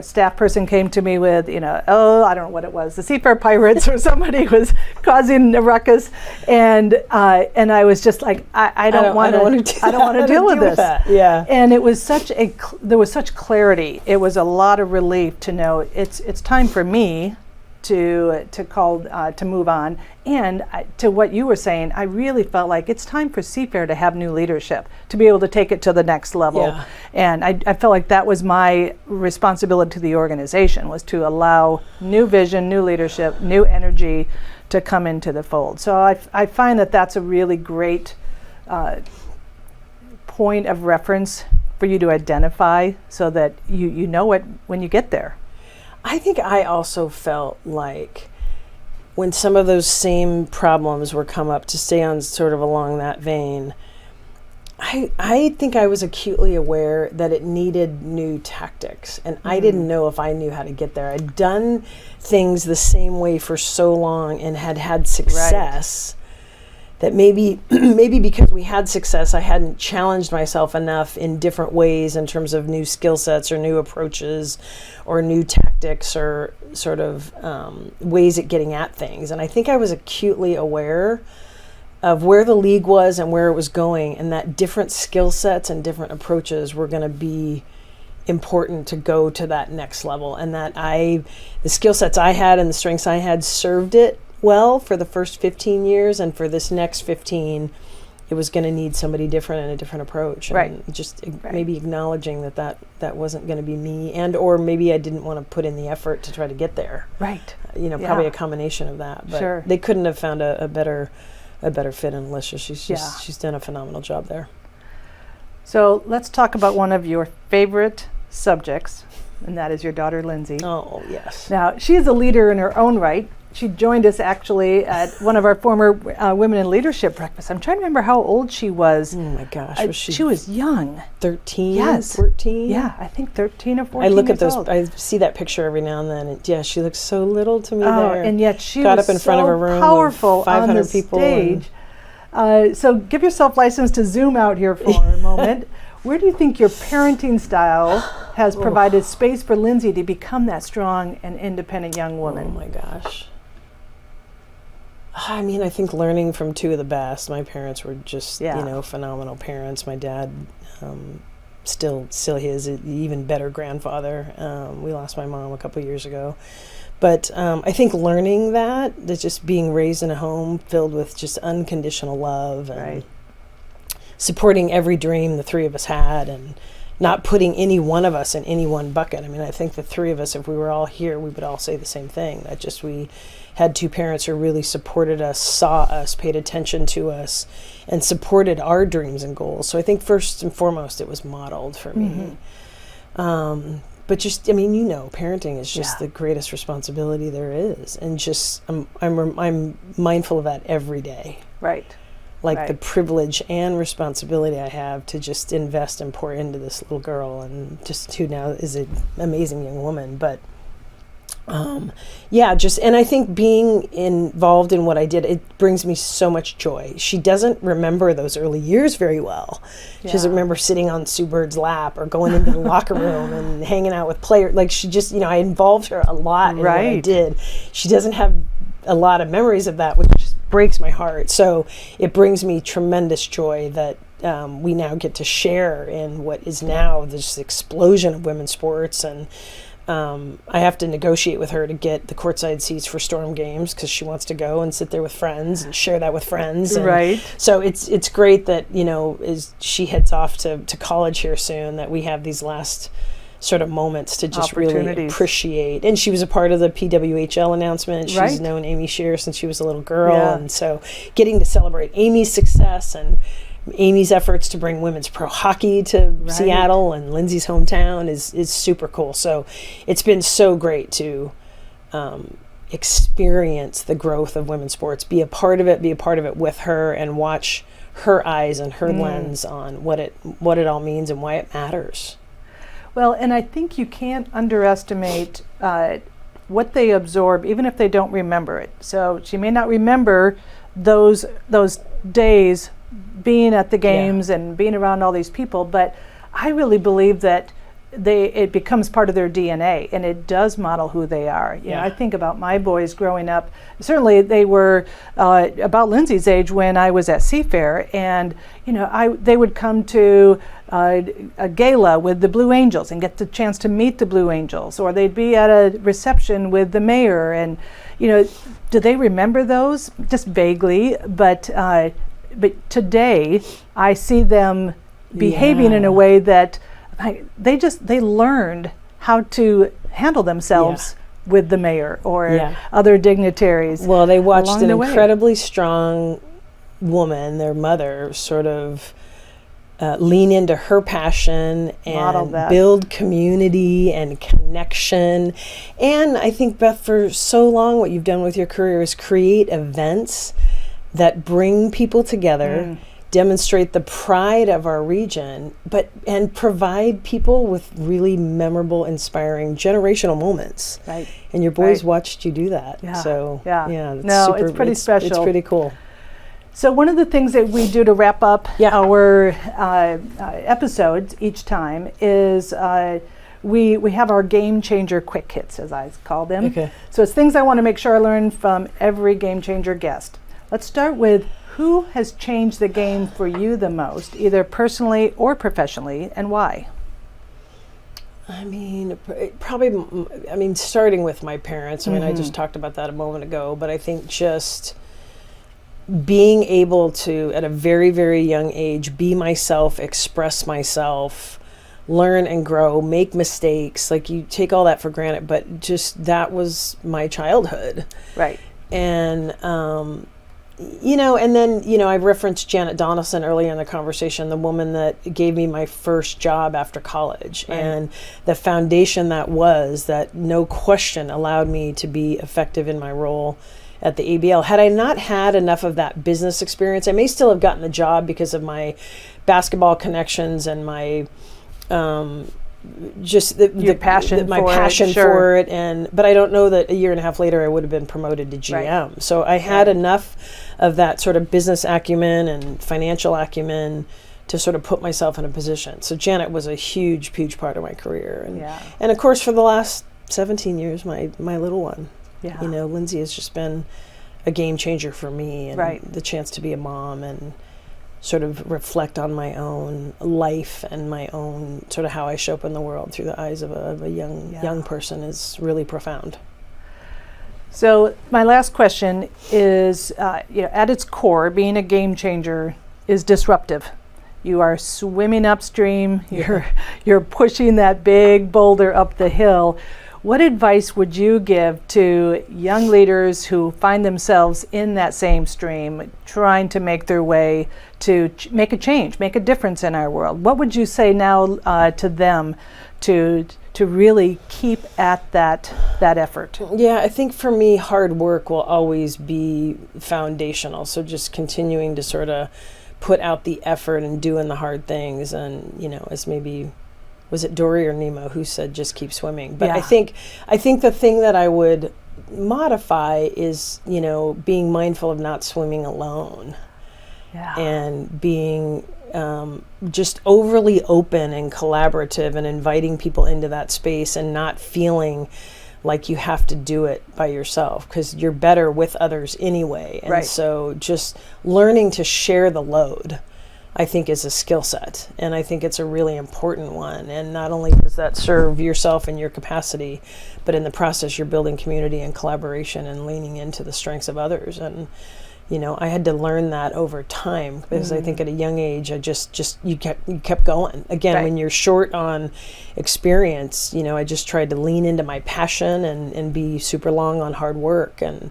staff person came to me with, I don't know what it was, the Seafair Pirates or somebody was causing a ruckus, and I was just like, I don't want to deal with this. That. Yeah. And it was there was such clarity. It was a lot of relief to know it's time for me to move on. And to what you were saying, I really felt like it's time for Seafair to have new leadership, to be able to take it to the next level. Yeah. And I felt like that was my responsibility to the organization, was to allow new vision, new leadership, new energy to come into the fold. So I find that that's a really great point of reference for you to identify, so that you know it when you get there. I think I also felt like when some of those same problems were come up, to stay on sort of along that vein, I think I was acutely aware that it needed new tactics, and I didn't know if I knew how to get there. I'd done things the same way for so long and had success. That maybe because we had success, I hadn't challenged myself enough in different ways in terms of new skill sets or new approaches or new tactics or sort of ways at getting at things. And I think I was acutely aware of where the league was and where it was going, and that different skill sets and different approaches were going to be important to go to that next level, and that the skill sets I had and the strengths I had served it well for the first 15 years, and for this next 15 it was going to need somebody different and a different approach. And just maybe acknowledging that wasn't going to be me, and or maybe I didn't want to put in the effort to try to get there. Probably a combination of that, but they couldn't have found a better fit in Alicia. She's done a phenomenal job there. So let's talk about one of your favorite subjects, and that is your daughter Lindsay. Oh yes. Now, she is a leader in her own right. She joined us actually at one of our former Women in Leadership breakfasts. I'm trying to remember how old she was. Oh my gosh, she was young. 13? Yes. 14? Yeah, I think 13 or 14 I look at years those, old. I see that picture every now and then, and yeah, she looks so little to me there. And yet she got was up in front of a room powerful of 500 on the people. Stage. So give yourself license to zoom out here for a moment. Where do you think your parenting style has provided space for Lindsay to become that strong and independent young woman? Oh my gosh. I mean, I think learning from two of the best. My parents were just, phenomenal parents. My dad still he is an even better grandfather. We lost my mom a couple years ago. But I think learning that just being raised in a home filled with just unconditional love and supporting every dream the three of us had, and not putting any one of us in any one bucket. I mean, I think the three of us, if we were all here, we would all say the same thing, that just we had two parents who really supported us, saw us, paid attention to us, and supported our dreams and goals. So I think first and foremost, it was modeled for me. But just, I mean, parenting is just the greatest responsibility there is. And just, I'm mindful of that every day. Right. Like the privilege and responsibility I have to just invest and pour into this little girl, and just who now is an amazing young woman. But and I think being involved in what I did, it brings me so much joy. She doesn't remember those early years very well. She doesn't remember sitting on Sue Bird's lap or going into the locker room and hanging out with players. Like, she just, I involved her a lot in what I did. She doesn't have a lot of memories of that, which just breaks my heart. So it brings me tremendous joy that we now get to share in what is now this explosion of women's sports. And I have to negotiate with her to get the courtside seats for Storm games, because she wants to go and sit there with friends and share that with friends. And so it's great that, as she heads off to college here soon, that we have these last sort of moments to just really appreciate. And she was a part of the PWHL announcement. She's known Amy Shearer since she was a little girl. And so getting to celebrate Amy's success and Amy's efforts to bring women's pro hockey to Seattle and Lindsay's hometown is super cool. So it's been so great to experience the growth of women's sports, be a part of it with her, and watch her eyes and her lens on what it all means and why it matters. Well, and I think you can't underestimate what they absorb, even if they don't remember it. So she may not remember those days being at the games and being around all these people, but I really believe that it becomes part of their DNA, and it does model who they are. You know, I think about my boys growing up. Certainly, they were about Lindsay's age when I was at Seafair, and they would come to a gala with the Blue Angels and get the chance to meet the Blue Angels, or they'd be at a reception with the mayor. And do they remember those? Just vaguely, but today I see them behaving in a way that they learned how to handle themselves with the mayor or other dignitaries. Well, they watched an incredibly strong woman, their mother, sort of lean into her passion and build community and connection. And I think, Beth, for so long what you've done with your career is create events that bring people together, demonstrate the pride of our region, and provide people with really memorable, inspiring, generational moments. Right. And your boys watched you do that. Yeah. So it's pretty special. It's pretty cool. So one of the things that we do to wrap up our episodes each time is we have our game changer quick hits, as I call them. Okay. So it's things I want to make sure I learn from every game changer guest. Let's start with, who has changed the game for you the most, either personally or professionally, and why? I mean, starting with my parents. I mean, I just talked about that a moment ago, but I think just being able to, at a very, very young age, be myself, express myself, learn and grow, make mistakes. Like, you take all that for granted, but just that was my childhood. Right. And And then, I referenced Janet Donaldson earlier in the conversation, the woman that gave me my first job after college. Right. And the foundation that no question allowed me to be effective in my role at the ABL. Had I not had enough of that business experience, I may still have gotten the job because of my basketball connections and my my passion for it, but I don't know that a year and a half later I would have been promoted to GM. Right. So I had enough of that sort of business acumen and financial acumen to sort of put myself in a position. So Janet was a huge part of my career, and of course for the last 17 years, my little one. Yeah. Lindsay has just been a game changer for me, and the chance to be a mom and sort of reflect on my own life and my own sort of how I show up in the world through the eyes of a young person is really profound. So my last question is, at its core, being a game changer is disruptive. You are swimming upstream. You're pushing that big boulder up the hill. What advice would you give to young leaders who find themselves in that same stream, trying to make their way to make a change, make a difference in our world? What would you say now to them to really keep at that effort? Yeah, I think for me, hard work will always be foundational. So just continuing to sort of put out the effort and doing the hard things, and as maybe. Was it Dory or Nemo who said just keep swimming? But I think the thing that I would modify is, being mindful of not swimming alone. Yeah. And being just overly open and collaborative and inviting people into that space and not feeling like you have to do it by yourself, because you're better with others anyway. And so just learning to share the load, I think, is a skill set, and I think it's a really important one. And not only does that serve yourself and your capacity, but in the process you're building community and collaboration and leaning into the strengths of others. And I had to learn that over time, because I think at a young age I just you kept going. Again, when you're short on experience, I just tried to lean into my passion and be super long on hard work, and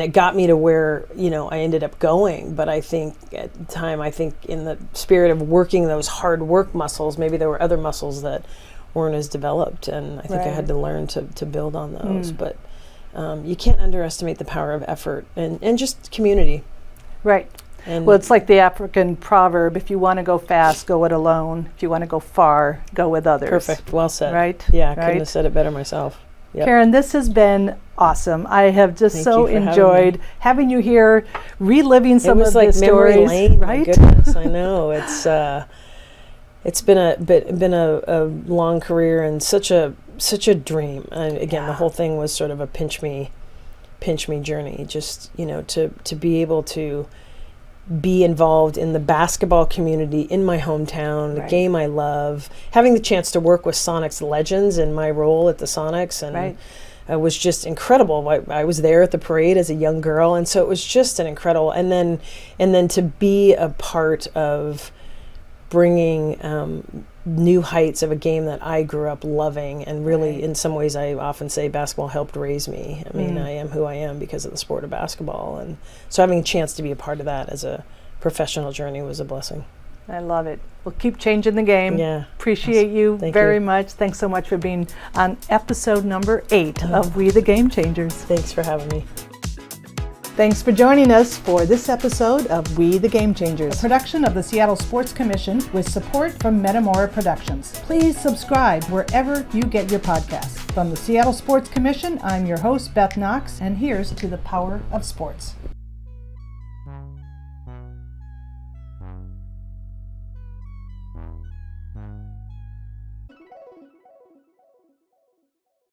it got me to where, I ended up going. But I think at the time, in the spirit of working those hard work muscles, maybe there were other muscles that weren't as developed. And I think I had to learn to build on those. But you can't underestimate the power of effort and just community. Right. And it's like the African proverb, if you want to go fast, go it alone. If you want to go far, go with others. Perfect. Well said. Right? Yeah, I couldn't have said it better myself. Yep. Karen, this has been awesome. I have just so enjoyed having you here, reliving some of the stories. Memory lane, right? My goodness, I know. It's been a long career and such a dream. And again, the whole thing was sort of a pinch me journey. Just to be able to be involved in the basketball community in my hometown, the game I love, having the chance to work with Sonics legends in my role at the Sonics, and it was just incredible. I was there at the parade as a young girl, and so it was just an incredible. And then to be a part of bringing new heights of a game that I grew up loving, and really, in some ways, I often say basketball helped raise me. I mean, I am who I am because of the sport of basketball, and so having a chance to be a part of that as a professional journey was a blessing. I love it. Well, keep changing the game. Yeah. Appreciate you very much. Thanks so much for being on episode number 8 of We the Game Changers. Thanks for having me. Thanks for joining us for this episode of We the Game Changers, a production of the Seattle Sports Commission with support from Metamora Productions. Please subscribe wherever you get your podcasts. From the Seattle Sports Commission, I'm your host, Beth Knox, and here's to the power of sports.